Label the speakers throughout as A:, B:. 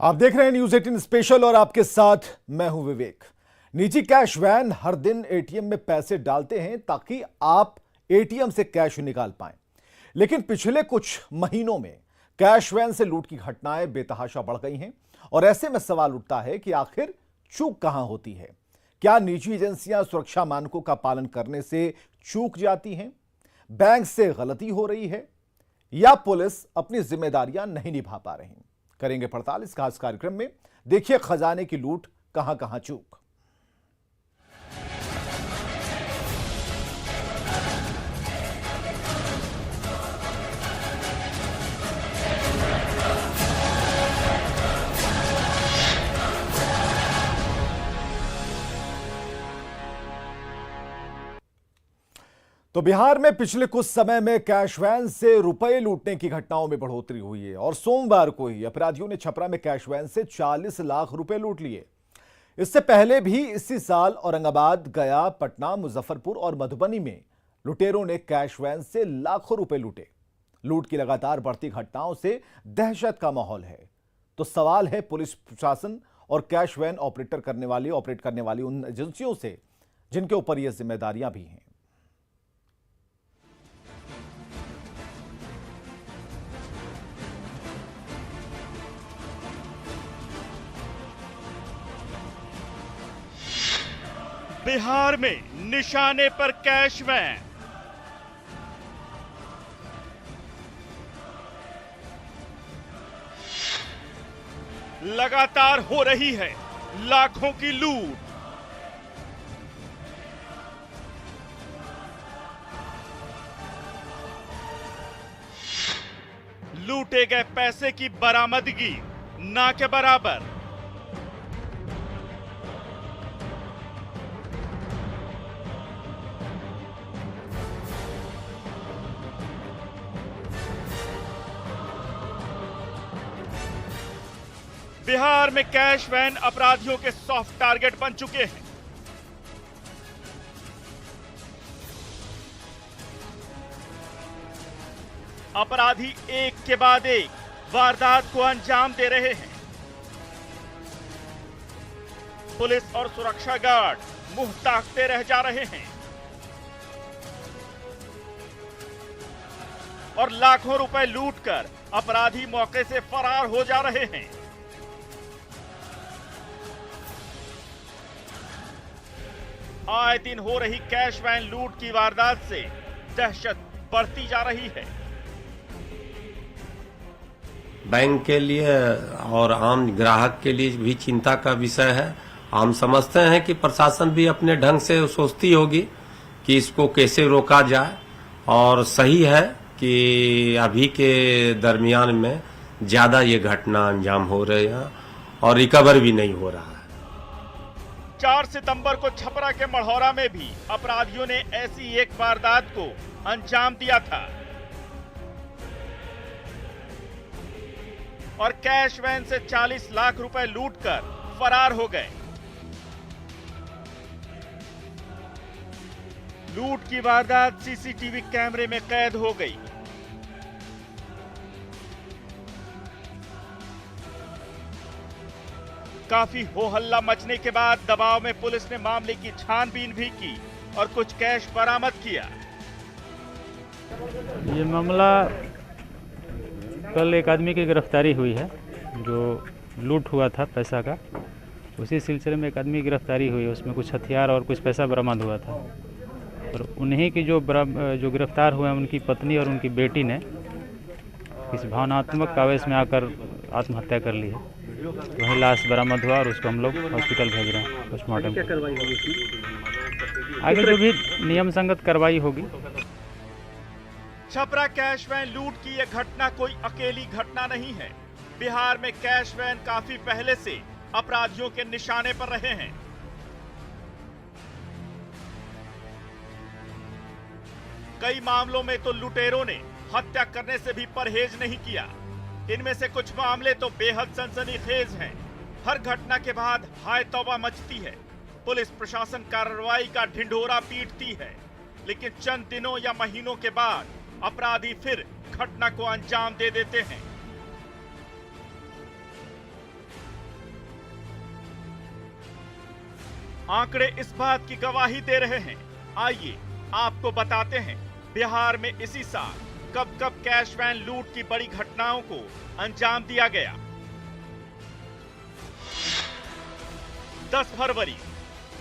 A: आप देख रहे हैं न्यूज 18 स्पेशल और आपके साथ मैं हूं विवेक। निजी कैश वैन हर दिन एटीएम में पैसे डालते हैं ताकि आप एटीएम से कैश निकाल पाएं। लेकिन पिछले कुछ महीनों में कैश वैन से लूट की घटनाएं बेतहाशा बढ़ गई हैं और ऐसे में सवाल उठता है कि आखिर चूक कहां होती है। क्या निजी एजेंसियां सुरक्षा मानकों का पालन करने से चूक जाती हैं, बैंक से गलती हो रही है, या पुलिस अपनी जिम्मेदारियां नहीं निभा पा रही? करेंगे पड़ताल इस खास कार्यक्रम में। देखिए खजाने की लूट कहां कहां चूक। तो बिहार में पिछले कुछ समय में कैश वैन से रुपए लूटने की घटनाओं में बढ़ोतरी हुई है और सोमवार को ही अपराधियों ने छपरा में कैश वैन से 40 लाख रुपए लूट लिए। इससे पहले भी इसी साल औरंगाबाद, गया, पटना, मुजफ्फरपुर और मधुबनी में लुटेरों ने कैश वैन से लाखों रुपए लूटे। लूट की लगातार बढ़ती घटनाओं से दहशत का माहौल है। तो सवाल है पुलिस प्रशासन और कैश वैन ऑपरेट करने वाली उन एजेंसियों से जिनके ऊपर यह जिम्मेदारियां भी हैं।
B: बिहार में निशाने पर कैश वैन। लगातार हो रही है लाखों की लूट। लूटे गए पैसे की बरामदगी ना के बराबर। बिहार में कैश वैन अपराधियों के सॉफ्ट टारगेट बन चुके हैं। अपराधी एक के बाद एक वारदात को अंजाम दे रहे हैं। पुलिस और सुरक्षा गार्ड मुंह ताकते रह जा रहे हैं और लाखों रुपए लूटकर अपराधी मौके से फरार हो जा रहे हैं। आए दिन हो रही कैश वैन लूट की वारदात से दहशत बढ़ती जा रही है।
C: बैंक के लिए और आम ग्राहक के लिए भी चिंता का विषय है। हम समझते हैं कि प्रशासन भी अपने ढंग से सोचती होगी कि इसको कैसे रोका जाए, और सही है कि अभी के दरमियान में ज्यादा ये घटना अंजाम हो रहे हैं और रिकवर भी नहीं हो रहा है।
B: 4 सितंबर को छपरा के मढ़ौरा में भी अपराधियों ने ऐसी एक वारदात को अंजाम दिया था और कैश वैन से 40 लाख रुपए लूटकर फरार हो गए। लूट की वारदात सीसीटीवी कैमरे में कैद हो गई। काफी हो हल्ला मचने के बाद दबाव में पुलिस ने मामले की छानबीन भी की और कुछ कैश बरामद किया।
D: ये मामला कल एक आदमी की गिरफ्तारी हुई है जो लूट हुआ था पैसा का। उसी सिलसिले में एक आदमी की गिरफ्तारी हुई है, उसमें कुछ हथियार और कुछ पैसा बरामद हुआ था। और उन्हीं की जो गिरफ्तार हुए हैं उनकी पत्नी और उनकी बेटी ने किसी भावनात्मक आवेश में आकर आत्महत्या कर ली है। वही लाश बरामद हुआ और उसको हम लोग हॉस्पिटल भेज रहे हैं पोस्टमार्टम। क्या कार्रवाई होगी इसमें? आगे जो भी नियम संगत कार्रवाई होगी।
B: छपरा कैश वैन लूट की यह घटना कोई अकेली घटना नहीं है। बिहार में कैश वैन काफी पहले से अपराधियों के निशाने पर रहे हैं। कई मामलों में तो लुटेरों ने हत्या करने से भी परहेज नहीं किया। इनमें से कुछ मामले तो बेहद सनसनीखेज हैं। हर घटना के बाद हाय तौबा मचती है। पुलिस प्रशासन कार्रवाई का ढिंढोरा पीटती है, लेकिन चंद दिनों या महीनों के बाद अपराधी फिर घटना को अंजाम दे देते हैं। आंकड़े इस बात की गवाही दे रहे हैं। आइए आपको बताते हैं बिहार में इसी साल कब कब कैश वैन लूट की बड़ी घटनाओं को अंजाम दिया गया। 10 फरवरी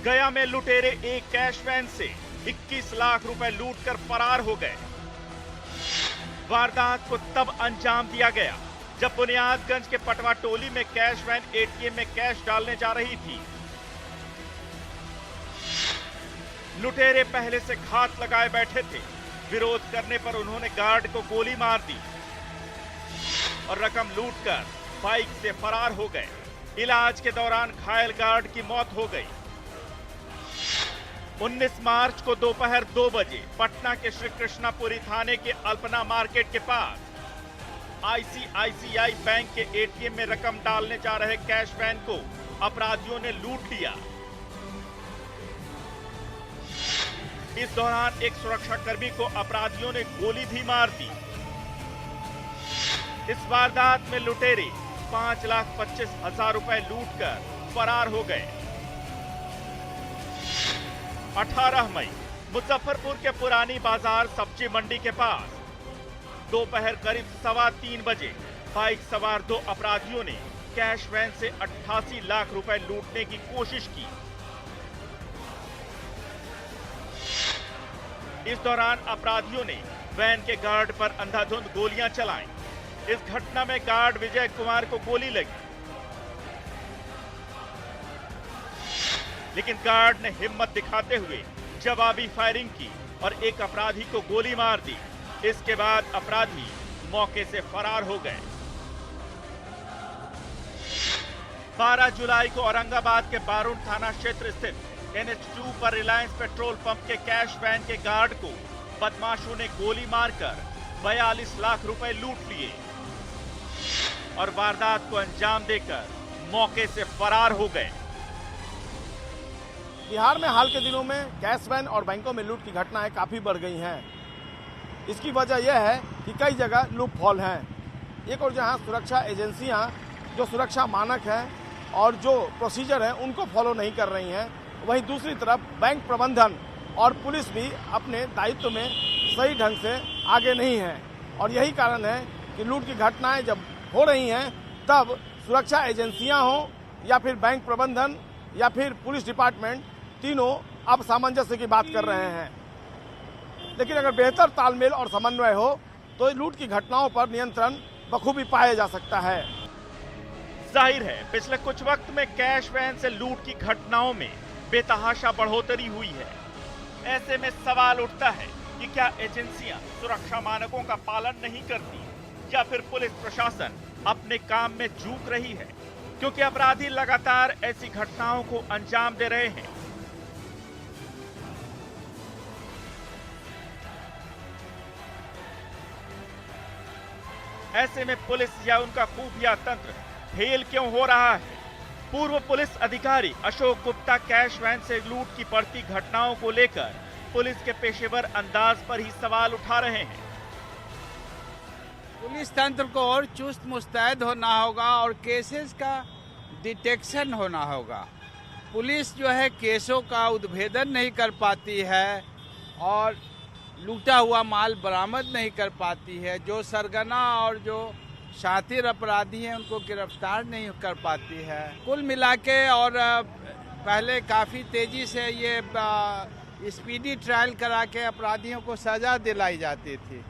B: गया में लुटेरे एक कैश वैन से 21 लाख रुपए लूटकर फरार हो गए। वारदात को तब अंजाम दिया गया जब बुनियादगंज के पटवा टोली में कैश वैन एटीएम में कैश डालने जा रही थी। लुटेरे पहले से घात लगाए बैठे थे। विरोध करने पर उन्होंने गार्ड को गोली मार दी और रकम लूटकर बाइक से फरार हो गए। इलाज के दौरान घायल गार्ड की मौत हो गई। 19 मार्च को दोपहर 2 बजे पटना के श्री कृष्णापुरी थाने के अल्पना मार्केट के पास आईसीआईसीआई बैंक के एटीएम में रकम डालने जा रहे कैश वैन को अपराधियों ने लूट लिया। इस दौरान एक सुरक्षाकर्मी को अपराधियों ने गोली भी मार दी। इस वारदात में लुटेरे 5,25,000 रुपए लूटकर फरार हो गए। 18 मई मुजफ्फरपुर के पुरानी बाजार सब्जी मंडी के पास दोपहर करीब 3:15 बजे बाइक सवार 2 अपराधियों ने कैश वैन से 88 लाख रुपए लूटने की कोशिश की। इस दौरान अपराधियों ने वैन के गार्ड पर अंधाधुंध गोलियां चलाईं। इस घटना में गार्ड विजय कुमार को गोली लगी, लेकिन गार्ड ने हिम्मत दिखाते हुए जवाबी फायरिंग की और एक अपराधी को गोली मार दी। इसके बाद अपराधी मौके से फरार हो गए। 12 जुलाई को औरंगाबाद के बारुण थाना क्षेत्र स्थित NH2 पर रिलायंस पेट्रोल पंप के कैश वैन के गार्ड को बदमाशों ने गोली मारकर 42 लाख रुपए लूट लिए और वारदात को अंजाम देकर मौके से फरार हो गए।
E: बिहार में हाल के दिनों में कैश वैन और बैंकों में लूट की घटनाएं काफ़ी बढ़ गई हैं। इसकी वजह यह है कि कई जगह लूप हॉल हैं। एक और जहां सुरक्षा एजेंसियां जो सुरक्षा मानक हैं और जो प्रोसीजर हैं उनको फॉलो नहीं कर रही हैं, वहीं दूसरी तरफ बैंक प्रबंधन और पुलिस भी अपने दायित्व में सही ढंग से आगे नहीं है। और यही कारण है कि लूट की घटनाएं जब हो रही हैं तब सुरक्षा एजेंसियां हों या फिर बैंक प्रबंधन या फिर पुलिस डिपार्टमेंट, तीनों अब सामंजस्य की बात कर रहे हैं। लेकिन अगर बेहतर तालमेल और समन्वय हो तो लूट की घटनाओं पर नियंत्रण बखूबी पाया जा सकता है।
B: जाहिर है पिछले कुछ वक्त में कैश वैन से लूट की घटनाओं में बेतहाशा बढ़ोतरी हुई है। ऐसे में सवाल उठता है कि क्या एजेंसियां सुरक्षा मानकों का पालन नहीं करती या फिर पुलिस प्रशासन अपने काम में चूक रही है, क्योंकि अपराधी लगातार ऐसी घटनाओं को अंजाम दे रहे हैं। ऐसे में पुलिस या उनका खुफिया तंत्र फेल क्यों हो रहा है? पूर्व पुलिस अधिकारी अशोक गुप्ता कैश वैन से लूट की बढ़ती घटनाओं को लेकर पुलिस के पेशेवर अंदाज पर ही सवाल उठा रहे हैं।
F: पुलिस तंत्र को और चुस्त मुस्तैद होना होगा और केसेस का डिटेक्शन होना होगा। पुलिस जो है केसों का उद्भेदन नहीं कर पाती है और लूटा हुआ माल बरामद नहीं कर पाती है। जो सरगना और जो शातिर अपराधी हैं उनको गिरफ्तार नहीं कर पाती है। कुल मिला के और पहले काफ़ी तेज़ी से ये स्पीडी ट्रायल करा के अपराधियों को सज़ा दिलाई जाती थी।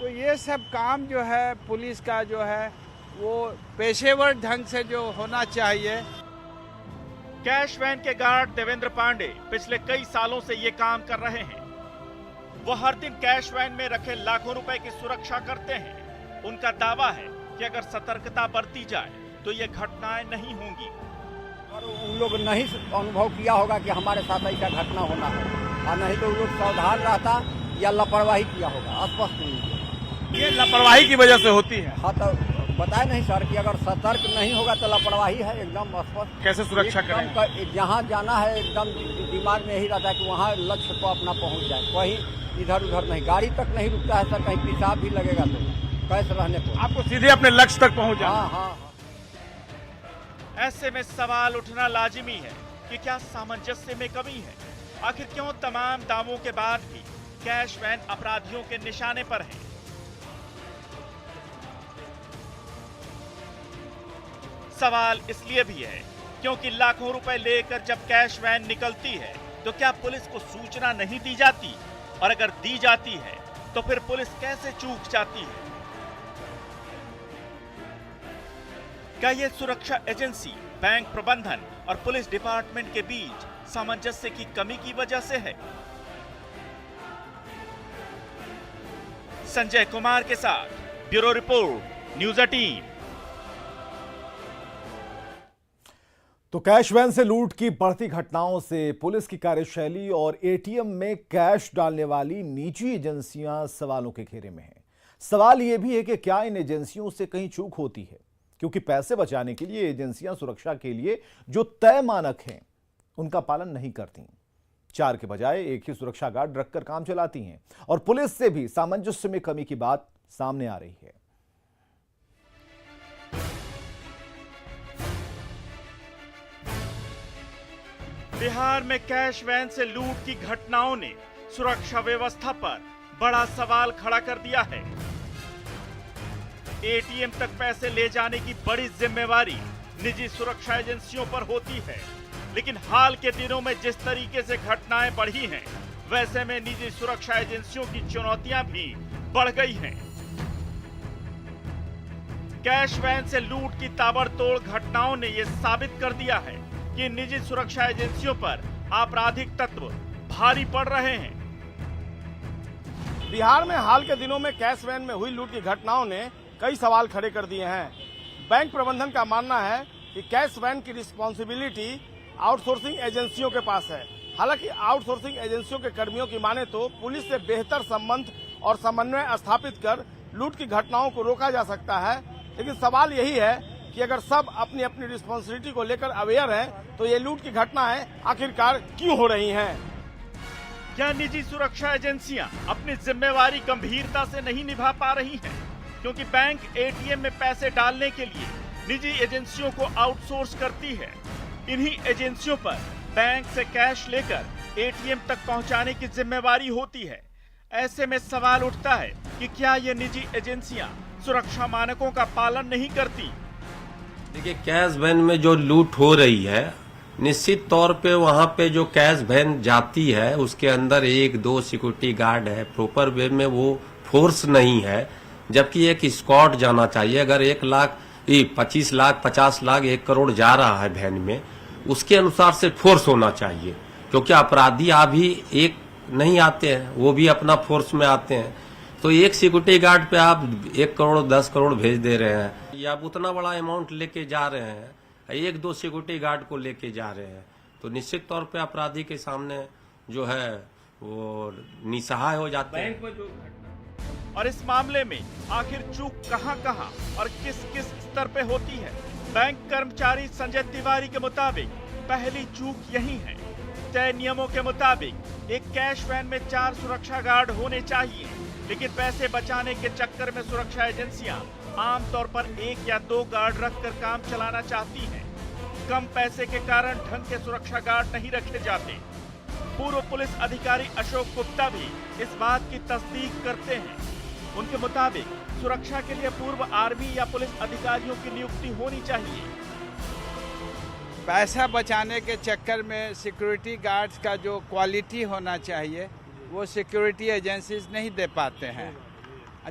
F: तो ये सब काम जो है पुलिस का जो है वो पेशेवर ढंग से जो होना चाहिए।
B: कैश वैन के गार्ड देवेंद्र पांडे पिछले कई सालों से ये काम कर रहे हैं। वो हर दिन कैश वैन में रखे लाखों रुपए की सुरक्षा करते हैं। उनका दावा है कि अगर सतर्कता बरती जाए तो ये घटनाएं नहीं होंगी।
G: और उन लोग नहीं अनुभव किया होगा कि हमारे साथ ऐसा घटना होना है, और नहीं तो उन लोग सावधान रहता या लापरवाही किया होगा। स्पष्ट नहीं,
E: ये लापरवाही की वजह से होती है।
G: हाँ तो बताए नहीं सर कि अगर सतर्क नहीं होगा तो लापरवाही है, एकदम स्पष्ट।
E: कैसे सुरक्षा करें?
G: जहाँ जाना है एकदम दिमाग में यही रहता है कि वहाँ लक्ष्य को अपना पहुँच जाए, कहीं इधर उधर नहीं, गाड़ी तक नहीं रुकता है सर, कहीं पेशाब भी लगेगा तो कैसे रहने को
E: आपको सीधे अपने लक्ष्य तक पहुँच जाए।
G: हाँ हाँ।
B: ऐसे में सवाल उठना लाजिमी है कि कि क्या सामंजस्य में कमी है? आखिर क्यों तमाम दावों के बाद भी कैश वैन अपराधियों के निशाने पर है? सवाल इसलिए भी है क्योंकि लाखों रुपए लेकर जब कैश वैन निकलती है तो क्या पुलिस को सूचना नहीं दी जाती? और अगर दी जाती है तो फिर पुलिस कैसे चूक जाती है? क्या ये सुरक्षा एजेंसी, बैंक प्रबंधन और पुलिस डिपार्टमेंट के बीच सामंजस्य की कमी की वजह से है? संजय कुमार के साथ ब्यूरो रिपोर्ट, न्यूज 18।
A: तो कैश वैन से लूट की बढ़ती घटनाओं से पुलिस की कार्यशैली और एटीएम में कैश डालने वाली निजी एजेंसियां सवालों के घेरे में हैं। सवाल यह भी है कि क्या इन एजेंसियों से कहीं चूक होती है, क्योंकि पैसे बचाने के लिए एजेंसियां सुरक्षा के लिए जो तय मानक हैं उनका पालन नहीं करती। 4 के बजाय एक ही सुरक्षा गार्ड रखकर काम चलाती हैं और पुलिस से भी सामंजस्य में कमी की बात सामने आ रही है।
B: बिहार में कैश वैन से लूट की घटनाओं ने सुरक्षा व्यवस्था पर बड़ा सवाल खड़ा कर दिया है। एटीएम तक पैसे ले जाने की बड़ी जिम्मेवारी निजी सुरक्षा एजेंसियों पर होती है, लेकिन हाल के दिनों में जिस तरीके से घटनाएं बढ़ी हैं, वैसे में निजी सुरक्षा एजेंसियों की चुनौतियां भी बढ़ गई हैं। कैश वैन से लूट की ताबड़तोड़ घटनाओं ने यह साबित कर दिया है कि निजी सुरक्षा एजेंसियों पर आपराधिक तत्व भारी पड़ रहे हैं।
E: बिहार में हाल के दिनों में कैश वैन में हुई लूट की घटनाओं ने कई सवाल खड़े कर दिए हैं। बैंक प्रबंधन का मानना है कि कैश वैन की रिस्पॉन्सिबिलिटी आउटसोर्सिंग एजेंसियों के पास है। हालांकि आउटसोर्सिंग एजेंसियों के कर्मियों की माने तो पुलिस से बेहतर संबंध और समन्वय स्थापित कर लूट की घटनाओं को रोका जा सकता है, लेकिन सवाल यही है कि अगर सब अपनी अपनी रिस्पॉन्सिबिलिटी को लेकर अवेयर हैं, तो ये लूट की घटनाएं आखिरकार क्यों हो रही हैं?
B: क्या निजी सुरक्षा एजेंसियां अपनी जिम्मेवारी गंभीरता से नहीं निभा पा रही हैं? क्योंकि बैंक एटीएम में पैसे डालने के लिए निजी एजेंसियों को आउटसोर्स करती है। इन्हीं एजेंसियों पर बैंक से कैश लेकर एटीएम तक पहुंचाने की जिम्मेवारी होती है। ऐसे में सवाल उठता है कि क्या ये निजी एजेंसियां सुरक्षा मानकों का पालन नहीं करती?
C: देखिए, कैश वैन में जो लूट हो रही है, निश्चित तौर पे वहां पे जो कैश वैन जाती है उसके अंदर 1-2 सिक्योरिटी गार्ड है, प्रॉपर वे में वो फोर्स नहीं है, जबकि एक स्क्वाड जाना चाहिए। अगर 1 लाख 25 लाख 50 लाख 1 करोड़ जा रहा है वैन में, उसके अनुसार से फोर्स होना चाहिए, क्योंकि अपराधी अभी एक नहीं आते हैं, वो भी अपना फोर्स में आते हैं। तो एक सिक्योरिटी गार्ड पे आप 1 करोड़ 10 करोड़ भेज दे रहे हैं, या आप उतना बड़ा अमाउंट लेके जा रहे हैं, 1-2 सिक्योरिटी गार्ड को लेके जा रहे हैं, तो निश्चित तौर पे अपराधी के सामने जो है वो निसहाय हो जाते हैं।
B: और इस मामले में आखिर चूक कहां-कहां और किस-किस स्तर पे होती है? बैंक कर्मचारी संजय तिवारी के मुताबिक पहली चूक यही है। तय नियमों के मुताबिक एक कैश वैन में 4 सुरक्षा गार्ड होने चाहिए, लेकिन पैसे बचाने के चक्कर में सुरक्षा एजेंसियां आमतौर पर 1 या 2 गार्ड रखकर काम चलाना चाहती हैं। कम पैसे के कारण ढंग के सुरक्षा गार्ड नहीं रखे जाते। पूर्व पुलिस अधिकारी अशोक गुप्ता भी इस बात की तस्दीक करते हैं। उनके मुताबिक सुरक्षा के लिए पूर्व आर्मी या पुलिस अधिकारियों की नियुक्ति होनी चाहिए।
F: पैसा बचाने के चक्कर में सिक्योरिटी गार्ड्स का जो क्वालिटी होना चाहिए वो सिक्योरिटी एजेंसीज नहीं दे पाते हैं।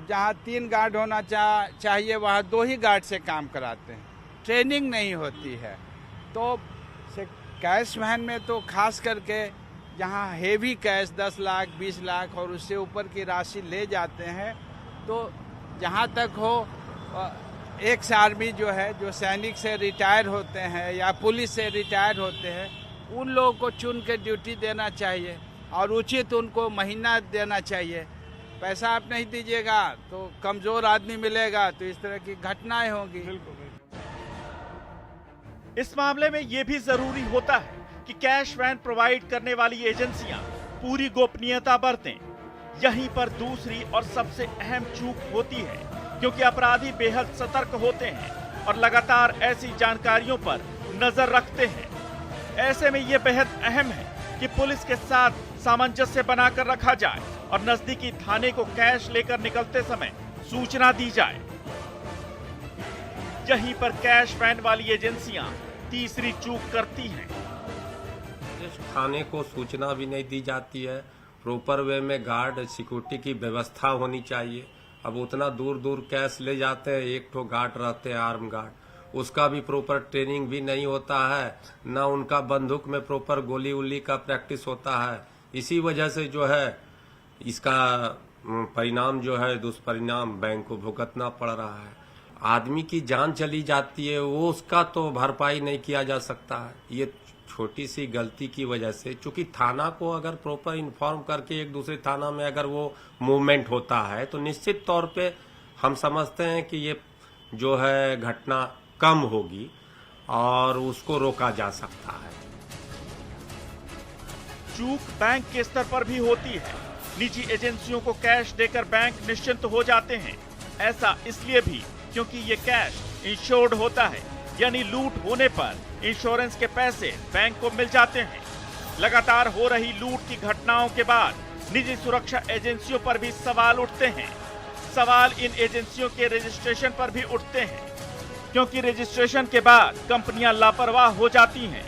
F: जहाँ 3 गार्ड होना चाहिए वहाँ 2 ही गार्ड से काम कराते हैं, ट्रेनिंग नहीं होती है। तो कैश वैन में तो खास करके जहाँ हेवी कैश 10 लाख 20 लाख और उससे ऊपर की राशि ले जाते हैं, तो जहाँ तक हो एक्स आर्मी जो है, जो सैनिक से रिटायर होते हैं या पुलिस से रिटायर होते हैं, उन लोगों को चुन के ड्यूटी देना चाहिए और उचित उनको महीना देना चाहिए। पैसा आप नहीं दीजिएगा तो कमजोर आदमी मिलेगा, तो इस तरह की घटनाएं होंगी।
B: इस मामले में यह भी जरूरी होता है कि कैश वैन प्रोवाइड करने वाली एजेंसियां पूरी गोपनीयता बरतें। यहीं पर दूसरी और सबसे अहम चूक होती है, क्योंकि अपराधी बेहद सतर्क होते हैं और लगातार ऐसी जानकारियों पर नजर रखते हैं। ऐसे में ये बेहद अहम है कि पुलिस के साथ सामंजस्य बनाकर रखा जाए और नजदीकी थाने को कैश लेकर निकलते समय सूचना दी जाए। यहीं पर कैश वैन वाली एजेंसियां तीसरी चूक करती हैं।
C: इस थाने को सूचना भी नहीं दी जाती है, प्रॉपर वे में गार्ड सिक्योरिटी की व्यवस्था होनी चाहिए। अब उतना दूर दूर कैश ले जाते हैं, एक ठो गार्ड रहते हैं आर्म गार्ड, उसका भी प्रॉपर ट्रेनिंग भी नहीं होता है, न उनका बंदूक में प्रॉपर गोली उली का प्रैक्टिस होता है। इसी वजह से जो है इसका परिणाम जो है दुष्परिणाम बैंक को भुगतना पड़ रहा है। आदमी की जान चली जाती है, वो उसका तो भरपाई नहीं किया जा सकता है। ये छोटी सी गलती की वजह से, चूंकि थाना को अगर प्रॉपर इन्फॉर्म करके एक दूसरे थाना में अगर वो मूवमेंट होता है तो निश्चित तौर पे हम समझते हैं कि ये जो है घटना कम होगी और उसको रोका जा सकता है।
B: चूक बैंक के स्तर पर भी होती है। निजी एजेंसियों को कैश देकर बैंक निश्चिंत हो जाते हैं। ऐसा इसलिए भी क्योंकि ये कैश इंश्योर्ड होता है, यानी लूट होने पर इंश्योरेंस के पैसे बैंक को मिल जाते हैं। लगातार हो रही लूट की घटनाओं के बाद निजी सुरक्षा एजेंसियों पर भी सवाल उठते हैं। सवाल इन एजेंसियों के रजिस्ट्रेशन पर भी उठते हैं, क्योंकि रजिस्ट्रेशन के बाद कंपनियां लापरवाह हो जाती हैं।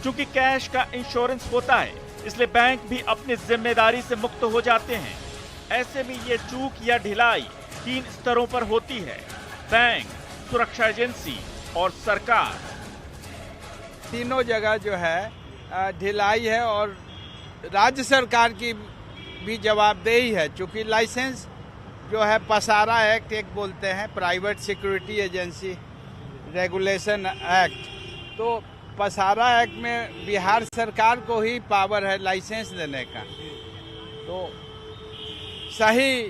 B: चूंकि कैश का इंश्योरेंस होता है, इसलिए बैंक भी अपनी जिम्मेदारी से मुक्त हो जाते हैं। ऐसे में ये चूक या ढिलाई 3 स्तरों पर होती है: बैंक, सुरक्षा एजेंसी और सरकार।
F: तीनों जगह जो है ढिलाई है और राज्य सरकार की भी जवाबदेही है। चूंकि लाइसेंस जो है पसारा एक्ट एक बोलते हैं, private security agency regulation act, तो पसारा एक्ट में बिहार सरकार को ही पावर है लाइसेंस देने का। तो सही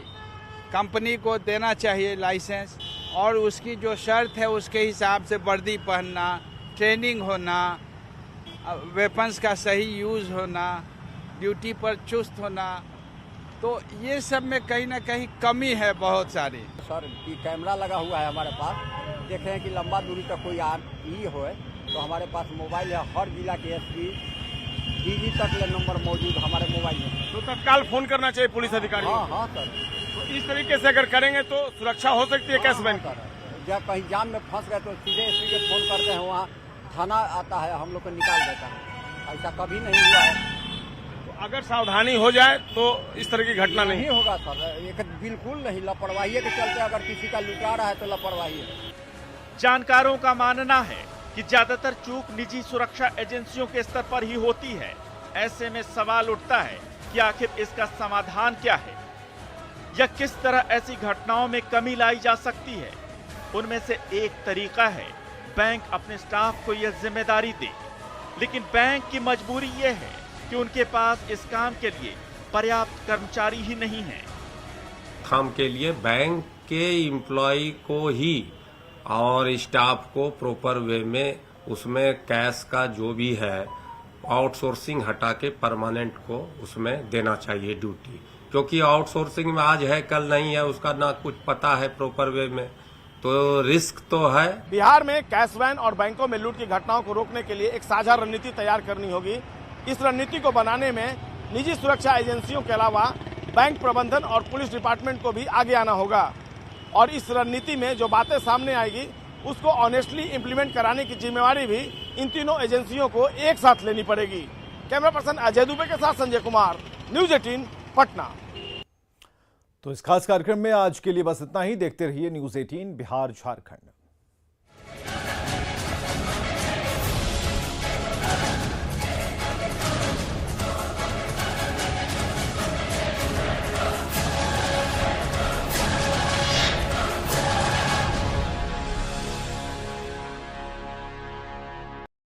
F: कंपनी को देना चाहिए लाइसेंस, और उसकी जो शर्त है उसके हिसाब से वर्दी पहनना, ट्रेनिंग होना, वेपन्स का सही यूज होना, ड्यूटी पर चुस्त होना। तो ये सब में कहीं ना कहीं कमी है बहुत सारी।
G: सर कैमरा लगा हुआ है हमारे पास, देख रहे हैं कि लंबा दूरी तक कोई ही हो तो हमारे पास मोबाइल है। हर जिला के एसपी डीजी तक ले नंबर मौजूद हमारे मोबाइल में,
E: तो तत्काल फोन करना चाहिए पुलिस अधिकारी।
G: हाँ सर,
E: तो इस तरीके से अगर करेंगे तो सुरक्षा हो सकती है कैश बैंक
G: सर। जब कहीं जाम में फंस गए तो सीधे एसपी के फोन करते हैं, वहाँ थाना आता है, हम लोग को निकाल देता है। ऐसा कभी नहीं हुआ है।
E: अगर सावधानी हो जाए तो इस तरह की घटना नहीं
G: होगा सर, एक बिल्कुल नहीं। लापरवाही के चलते अगर किसी का लुटा रहा है तो लापरवाही है।
B: जानकारों का मानना है कि ज्यादातर चूक निजी सुरक्षा एजेंसियों के स्तर पर ही होती है। ऐसे में सवाल उठता है कि आखिर इसका समाधान क्या है, या किस तरह ऐसी घटनाओं में कमी लाई जा सकती है। उनमें से एक तरीका है बैंक अपने स्टाफ को यह जिम्मेदारी दे, लेकिन बैंक की मजबूरी यह है कि उनके पास इस काम के लिए पर्याप्त कर्मचारी ही नहीं है।
C: काम के लिए बैंक के एम्प्लॉय को ही और स्टाफ को प्रॉपर वे में उसमें कैश का जो भी है आउटसोर्सिंग हटा के परमानेंट को उसमें देना चाहिए ड्यूटी, क्योंकि आउटसोर्सिंग में आज है कल नहीं है, उसका ना कुछ पता है प्रॉपर वे में, तो रिस्क तो है।
E: बिहार में कैश वैन और बैंकों में लूट की घटनाओं को रोकने के लिए एक साझा रणनीति तैयार करनी होगी। इस रणनीति को बनाने में निजी सुरक्षा एजेंसियों के अलावा बैंक प्रबंधन और पुलिस डिपार्टमेंट को भी आगे आना होगा, और इस रणनीति में जो बातें सामने आएगी उसको ऑनेस्टली इंप्लीमेंट कराने की जिम्मेवारी भी इन तीनों एजेंसियों को एक साथ लेनी पड़ेगी। कैमरा पर्सन अजय दुबे के साथ संजय कुमार, न्यूज 18 पटना।
A: तो इस खास कार्यक्रम में आज के लिए बस इतना ही। देखते रहिए न्यूज 18 बिहार झारखंड।